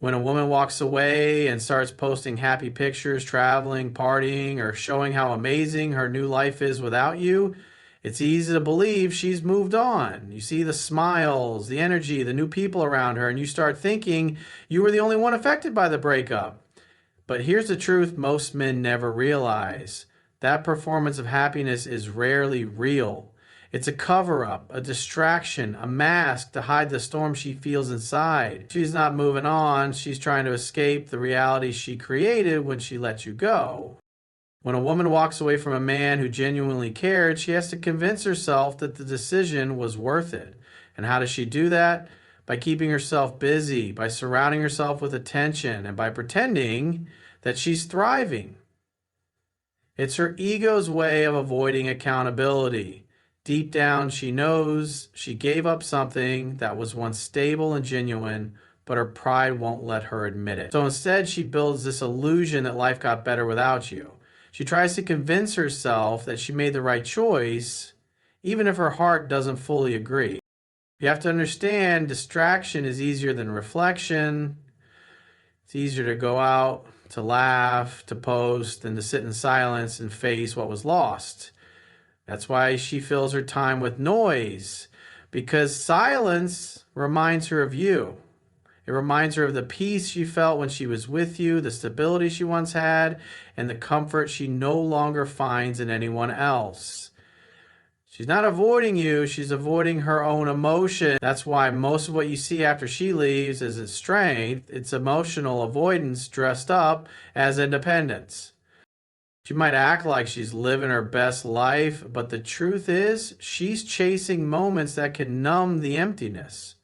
When a woman walks away and starts posting happy pictures, traveling, partying, or showing how amazing her new life is without you, it's easy to believe she's moved on. You see the smiles, the energy, the new people around her, and you start thinking you were the only one affected by the breakup. But here's the truth most men never realize: that performance of happiness is rarely real. It's a cover up, a distraction, a mask to hide the storm she feels inside. She's not moving on, she's trying to escape the reality she created when she let you go. When a woman walks away from a man who genuinely cared, she has to convince herself that the decision was worth it. And how does she do that? By keeping herself busy, by surrounding herself with attention, and by pretending that she's thriving. It's her ego's way of avoiding accountability. Deep down, she knows she gave up something that was once stable and genuine, but her pride won't let her admit it. So instead, she builds this illusion that life got better without you. She tries to convince herself that she made the right choice, even if her heart doesn't fully agree. You have to understand, distraction is easier than reflection. It's easier to go out, to laugh, to post, than to sit in silence and face what was lost. That's why she fills her time with noise, because silence reminds her of you. It reminds her of the peace she felt when she was with you, the stability she once had, and the comfort she no longer finds in anyone else. She's not avoiding you, she's avoiding her own emotion. That's why most of what you see after she leaves isn't strength, it's emotional avoidance dressed up as independence. She might act like she's living her best life, but the truth is, she's chasing moments that can numb the emptiness.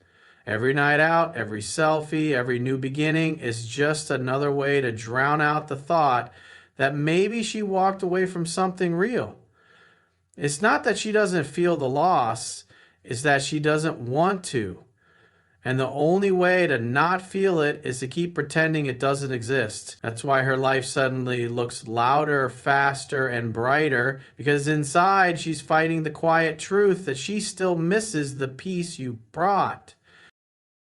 Every night out, every selfie, every new beginning is just another way to drown out the thought that maybe she walked away from something real. It's not that she doesn't feel the loss, it's that she doesn't want to. And the only way to not feel it is to keep pretending it doesn't exist. That's why her life suddenly looks louder, faster, and brighter, because inside she's fighting the quiet truth that she still misses the peace you brought.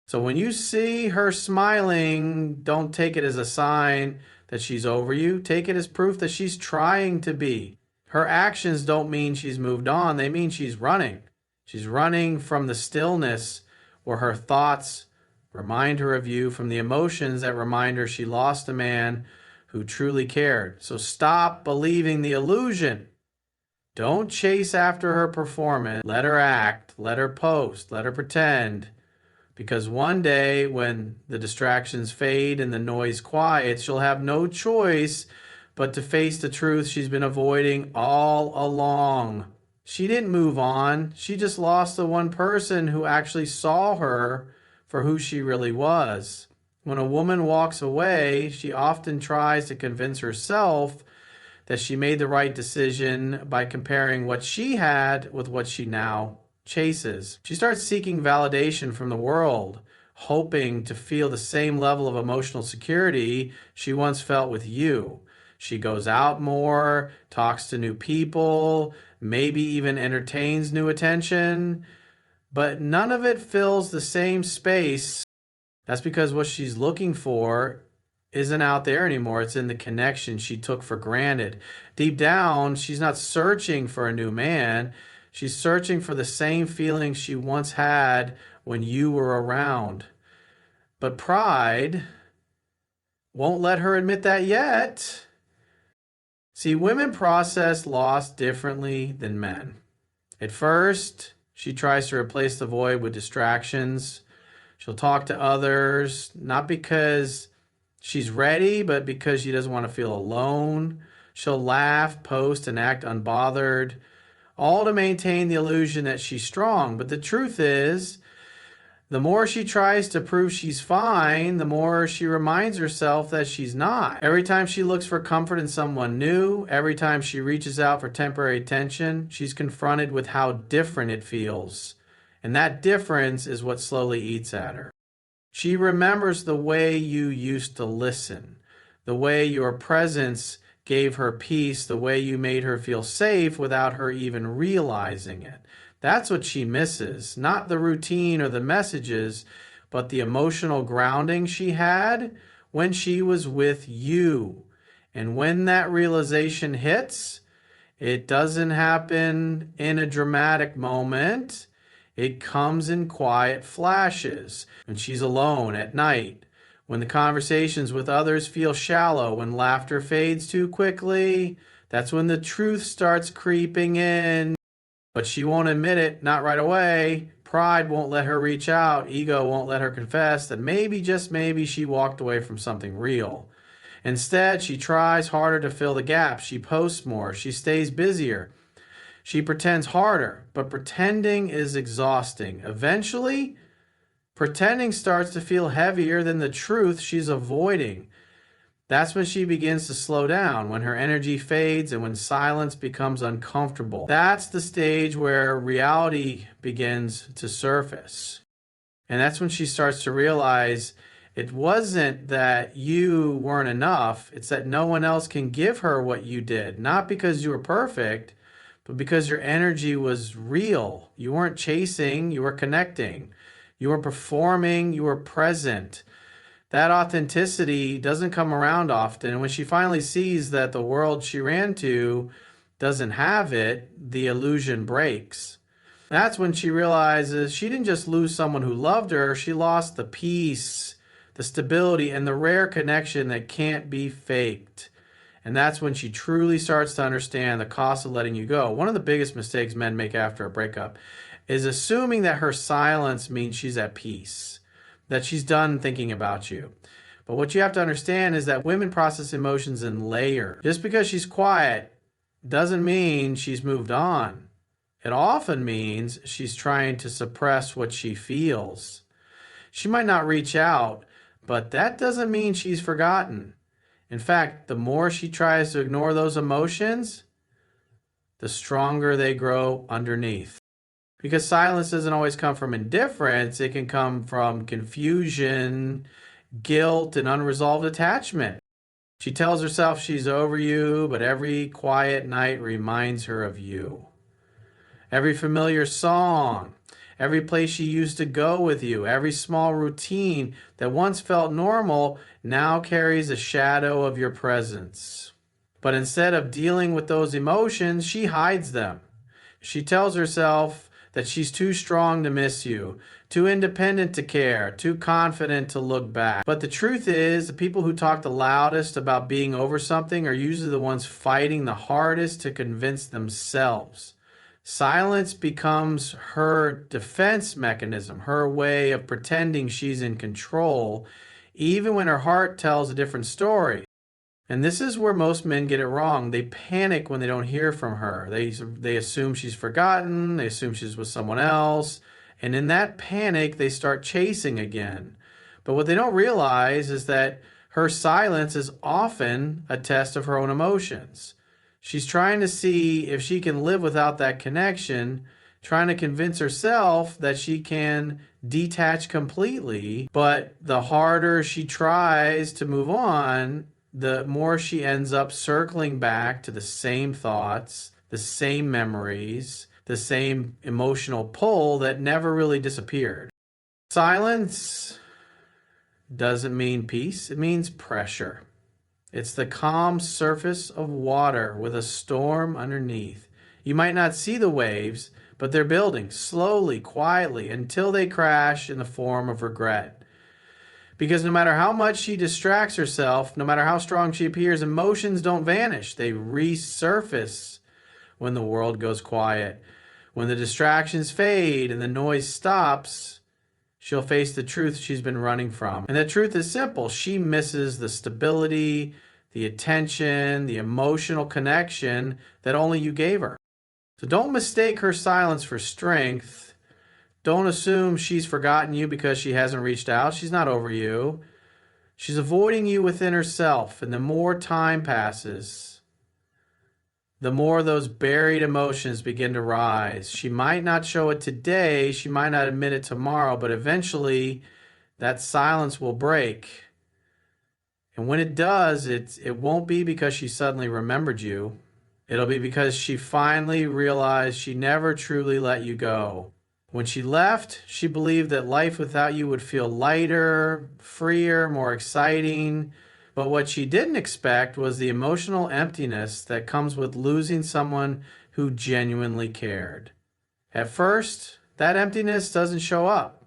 So when you see her smiling, don't take it as a sign that she's over you. Take it as proof that she's trying to be. Her actions don't mean she's moved on, they mean she's running. She's running from the stillness where her thoughts remind her of you, from the emotions that remind her she lost a man who truly cared. So stop believing the illusion. Don't chase after her performance. Let her act, let her post, let her pretend. Because one day, when the distractions fade and the noise quiets, she'll have no choice but to face the truth she's been avoiding all along. She didn't move on. She just lost the one person who actually saw her for who she really was. When a woman walks away, she often tries to convince herself that she made the right decision by comparing what she had with what she now chases. She starts seeking validation from the world, hoping to feel the same level of emotional security she once felt with you. She goes out more, talks to new people, maybe even entertains new attention, but none of it fills the same space. That's because what she's looking for isn't out there anymore. It's in the connection she took for granted. Deep down, she's not searching for a new man. She's searching for the same feelings she once had when you were around. But pride won't let her admit that yet. See, women process loss differently than men. At first, she tries to replace the void with distractions. She'll talk to others, not because she's ready, but because she doesn't want to feel alone. She'll laugh, post, and act unbothered, all to maintain the illusion that she's strong. But the truth is, the more she tries to prove she's fine, the more she reminds herself that she's not. Every time she looks for comfort in someone new, every time she reaches out for temporary attention, she's confronted with how different it feels. And that difference is what slowly eats at her. She remembers the way you used to listen, the way your presence gave her peace, the way you made her feel safe without her even realizing it. That's what she misses, not the routine or the messages, but the emotional grounding she had when she was with you. And when that realization hits, it doesn't happen in a dramatic moment. It comes in quiet flashes. When she's alone at night, when the conversations with others feel shallow, when laughter fades too quickly, that's when the truth starts creeping in. But she won't admit it, not right away. Pride won't let her reach out. Ego won't let her confess that maybe, just maybe, she walked away from something real. Instead, she tries harder to fill the gaps. She posts more. She stays busier. She pretends harder. But pretending is exhausting. Eventually, pretending starts to feel heavier than the truth she's avoiding. That's when she begins to slow down, when her energy fades and when silence becomes uncomfortable. That's the stage where reality begins to surface. And that's when she starts to realize it wasn't that you weren't enough, it's that no one else can give her what you did. Not because you were perfect, but because your energy was real. You weren't chasing, you were connecting. You were performing, you were present. That authenticity doesn't come around often. And when she finally sees that the world she ran to doesn't have it, the illusion breaks. That's when she realizes she didn't just lose someone who loved her, she lost the peace, the stability, and the rare connection that can't be faked. And that's when she truly starts to understand the cost of letting you go. One of the biggest mistakes men make after a breakup is assuming that her silence means she's at peace, that she's done thinking about you. But what you have to understand is that women process emotions in layers. Just because she's quiet doesn't mean she's moved on. It often means she's trying to suppress what she feels. She might not reach out, but that doesn't mean she's forgotten. In fact, the more she tries to ignore those emotions, the stronger they grow underneath. Because silence doesn't always come from indifference, it can come from confusion, guilt, and unresolved attachment. She tells herself she's over you, but every quiet night reminds her of you. Every familiar song, every place she used to go with you, every small routine that once felt normal now carries a shadow of your presence. But instead of dealing with those emotions, she hides them. She tells herself that she's too strong to miss you, too independent to care, too confident to look back. But the truth is, the people who talk the loudest about being over something are usually the ones fighting the hardest to convince themselves. Silence becomes her defense mechanism, her way of pretending she's in control, even when her heart tells a different story. And this is where most men get it wrong. They panic when they don't hear from her. They assume she's forgotten, they assume she's with someone else, and in that panic, they start chasing again. But what they don't realize is that her silence is often a test of her own emotions. She's trying to see if she can live without that connection, trying to convince herself that she can detach completely. But the harder she tries to move on, the more she ends up circling back to the same thoughts, the same memories, the same emotional pull that never really disappeared. Silence doesn't mean peace, it means pressure. It's the calm surface of water with a storm underneath. You might not see the waves, but they're building slowly, quietly, until they crash in the form of regret. Because no matter how much she distracts herself, no matter how strong she appears, emotions don't vanish. They resurface when the world goes quiet. When the distractions fade and the noise stops, she'll face the truth she's been running from. And the truth is simple. She misses the stability, the attention, the emotional connection that only you gave her. So don't mistake her silence for strength. Don't assume she's forgotten you because she hasn't reached out. She's not over you. She's avoiding you within herself. And the more time passes, the more those buried emotions begin to rise. She might not show it today, she might not admit it tomorrow, but eventually that silence will break. And when it does, it won't be because she suddenly remembered you. It'll be because she finally realized she never truly let you go. When she left, she believed that life without you would feel lighter, freer, more exciting. But what she didn't expect was the emotional emptiness that comes with losing someone who genuinely cared. At first, that emptiness doesn't show up.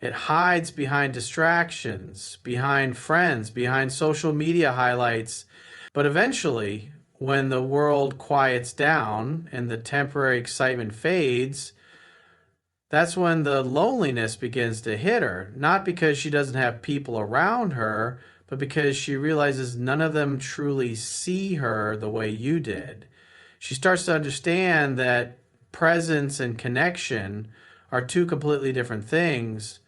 It hides behind distractions, behind friends, behind social media highlights. But eventually, when the world quiets down and the temporary excitement fades, that's when the loneliness begins to hit her. Not because she doesn't have people around her, but because she realizes none of them truly see her the way you did. She starts to understand that presence and connection are two completely different things.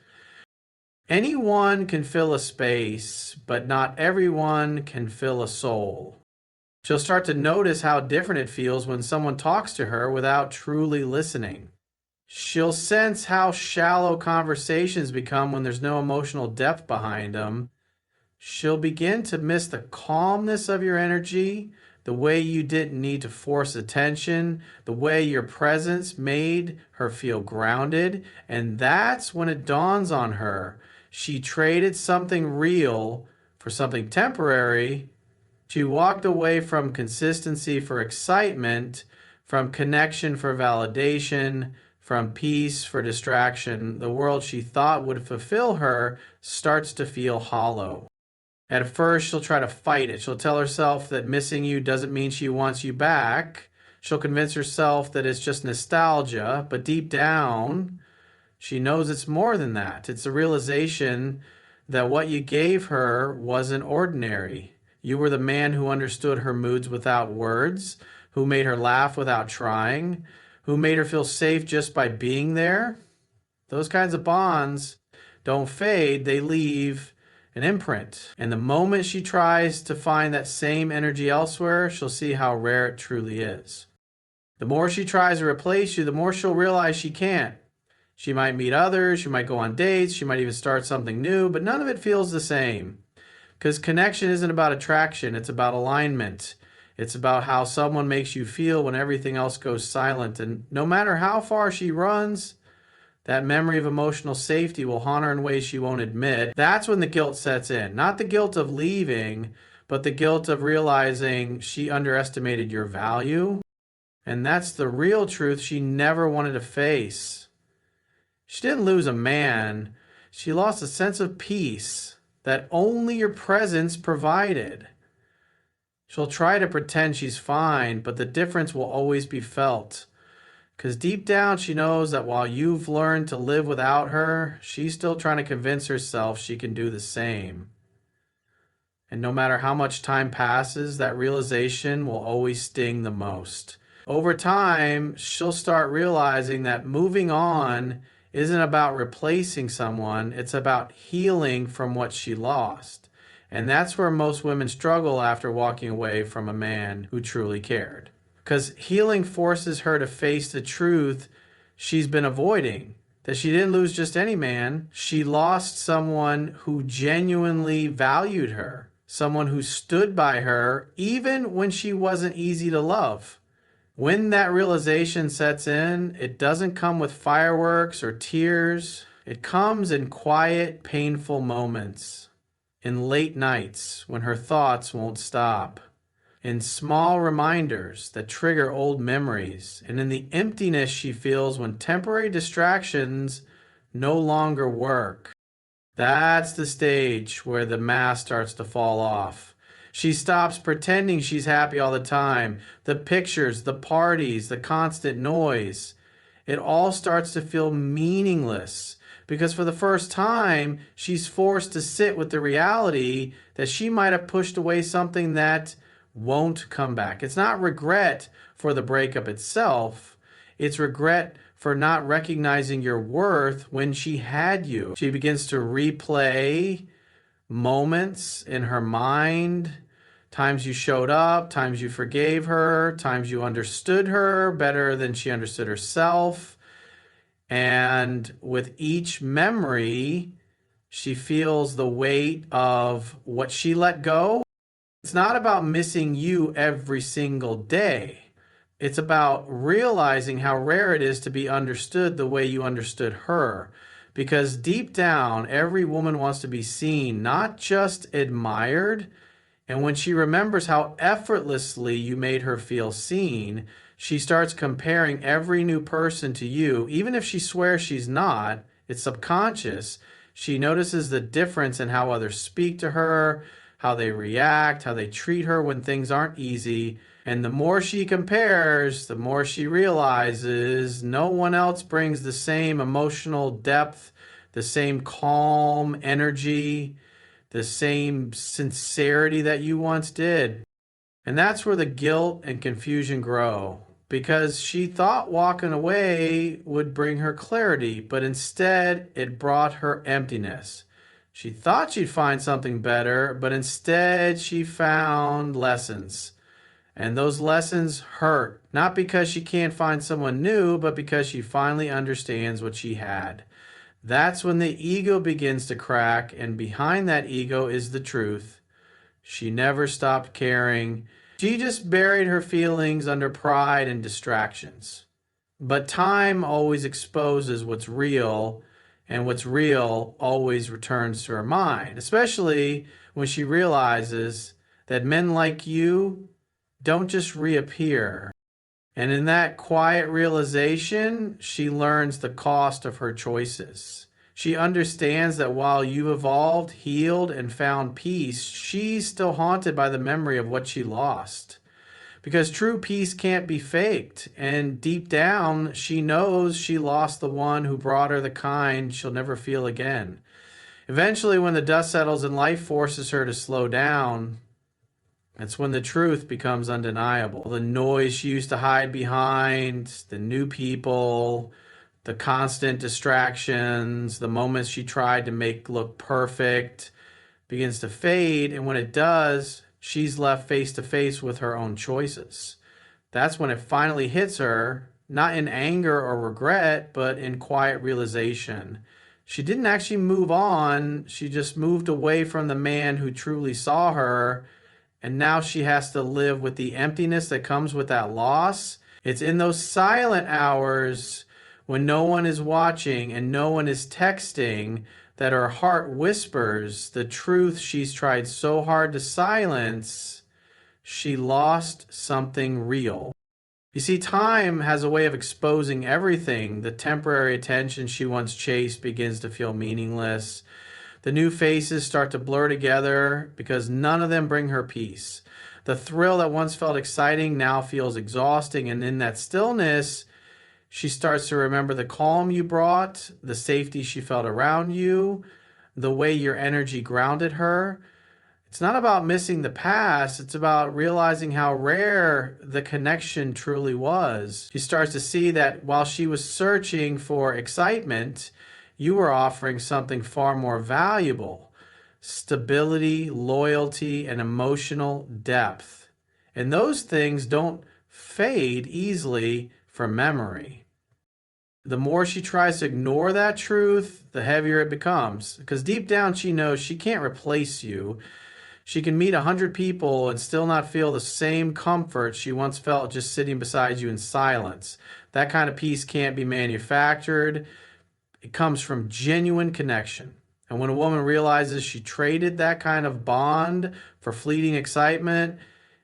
Anyone can fill a space, but not everyone can fill a soul. She'll start to notice how different it feels when someone talks to her without truly listening. She'll sense how shallow conversations become when there's no emotional depth behind them. She'll begin to miss the calmness of your energy, the way you didn't need to force attention, the way your presence made her feel grounded. And that's when it dawns on her. She traded something real for something temporary. She walked away from consistency for excitement, from connection for validation, from peace for distraction. The world she thought would fulfill her starts to feel hollow. At first, she'll try to fight it. She'll tell herself that missing you doesn't mean she wants you back. She'll convince herself that it's just nostalgia, but deep down, she knows it's more than that. It's a realization that what you gave her wasn't ordinary. You were the man who understood her moods without words, who made her laugh without trying, who made her feel safe just by being there. Those kinds of bonds don't fade, they leave an imprint. And the moment she tries to find that same energy elsewhere, she'll see how rare it truly is. The more she tries to replace you, the more she'll realize she can't. She might meet others, she might go on dates, she might even start something new, but none of it feels the same. Because connection isn't about attraction, it's about alignment. It's about how someone makes you feel when everything else goes silent. And no matter how far she runs, that memory of emotional safety will haunt her in ways she won't admit. That's when the guilt sets in. Not the guilt of leaving, but the guilt of realizing she underestimated your value. And that's the real truth she never wanted to face. She didn't lose a man. She lost a sense of peace that only your presence provided. She'll try to pretend she's fine, but the difference will always be felt. Because deep down, she knows that while you've learned to live without her, she's still trying to convince herself she can do the same. And no matter how much time passes, that realization will always sting the most. Over time, she'll start realizing that moving on isn't about replacing someone, it's about healing from what she lost. And that's where most women struggle after walking away from a man who truly cared. Because healing forces her to face the truth she's been avoiding. That she didn't lose just any man. She lost someone who genuinely valued her. Someone who stood by her even when she wasn't easy to love. When that realization sets in, it doesn't come with fireworks or tears. It comes in quiet, painful moments. In late nights when her thoughts won't stop. In small reminders that trigger old memories, and in the emptiness she feels when temporary distractions no longer work. That's the stage where the mask starts to fall off. She stops pretending she's happy all the time. The pictures, the parties, the constant noise. It all starts to feel meaningless because for the first time, she's forced to sit with the reality that she might have pushed away something that won't come back. It's not regret for the breakup itself. It's regret for not recognizing your worth when she had you. She begins to replay moments in her mind, times you showed up, times you forgave her, times you understood her better than she understood herself. And with each memory, she feels the weight of what she let go. It's not about missing you every single day. It's about realizing how rare it is to be understood the way you understood her. Because deep down, every woman wants to be seen, not just admired. And when she remembers how effortlessly you made her feel seen, she starts comparing every new person to you, even if she swears she's not. It's subconscious. She notices the difference in how others speak to her, how they react, how they treat her when things aren't easy. And the more she compares, the more she realizes no one else brings the same emotional depth, the same calm energy, the same sincerity that you once did. And that's where the guilt and confusion grow. Because she thought walking away would bring her clarity, but instead it brought her emptiness. She thought she'd find something better, but instead she found lessons. And those lessons hurt, not because she can't find someone new, but because she finally understands what she had. That's when the ego begins to crack, and behind that ego is the truth. She never stopped caring. She just buried her feelings under pride and distractions. But time always exposes what's real, and what's real always returns to her mind, especially when she realizes that men like you don't just reappear. And in that quiet realization, she learns the cost of her choices. She understands that while you've evolved, healed, and found peace, she's still haunted by the memory of what she lost. Because true peace can't be faked. And deep down, she knows she lost the one who brought her the kind she'll never feel again. Eventually, when the dust settles and life forces her to slow down, that's when the truth becomes undeniable. The noise she used to hide behind, the new people, the constant distractions, the moments she tried to make look perfect begins to fade. And when it does, she's left face to face with her own choices. That's when it finally hits her, not in anger or regret, but in quiet realization. She didn't actually move on, she just moved away from the man who truly saw her, and now she has to live with the emptiness that comes with that loss. It's in those silent hours when no one is watching and no one is texting that her heart whispers the truth she's tried so hard to silence. She lost something real. You see, time has a way of exposing everything. The temporary attention she once chased begins to feel meaningless. The new faces start to blur together because none of them bring her peace. The thrill that once felt exciting now feels exhausting, and in that stillness, she starts to remember the calm you brought, the safety she felt around you, the way your energy grounded her. It's not about missing the past, it's about realizing how rare the connection truly was. She starts to see that while she was searching for excitement, you were offering something far more valuable: stability, loyalty, and emotional depth. And those things don't fade easily from memory. The more she tries to ignore that truth, the heavier it becomes. Because deep down, she knows she can't replace you. She can meet 100 people and still not feel the same comfort she once felt just sitting beside you in silence. That kind of peace can't be manufactured. It comes from genuine connection. And when a woman realizes she traded that kind of bond for fleeting excitement,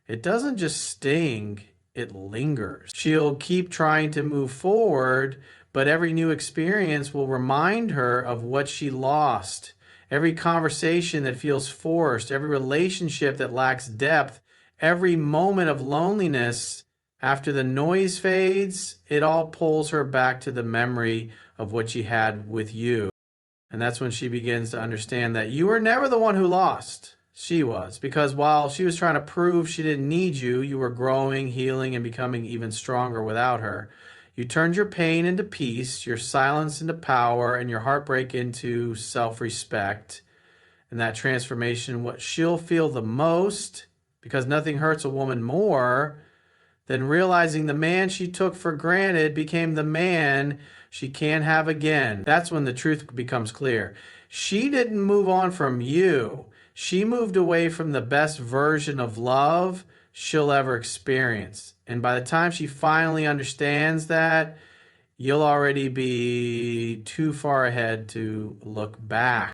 it doesn't just sting, it lingers. She'll keep trying to move forward, but every new experience will remind her of what she lost. Every conversation that feels forced, every relationship that lacks depth, every moment of loneliness, after the noise fades, it all pulls her back to the memory of what she had with you. And that's when she begins to understand that you were never the one who lost. She was. Because while she was trying to prove she didn't need you, you were growing, healing, and becoming even stronger without her. You turned your pain into peace, your silence into power, and your heartbreak into self-respect. And that transformation, what she'll feel the most, because nothing hurts a woman more than realizing the man she took for granted became the man she can't have again. That's when the truth becomes clear. She didn't move on from you. She moved away from the best version of love she'll ever experience. And by the time she finally understands that, you'll already be too far ahead to look back.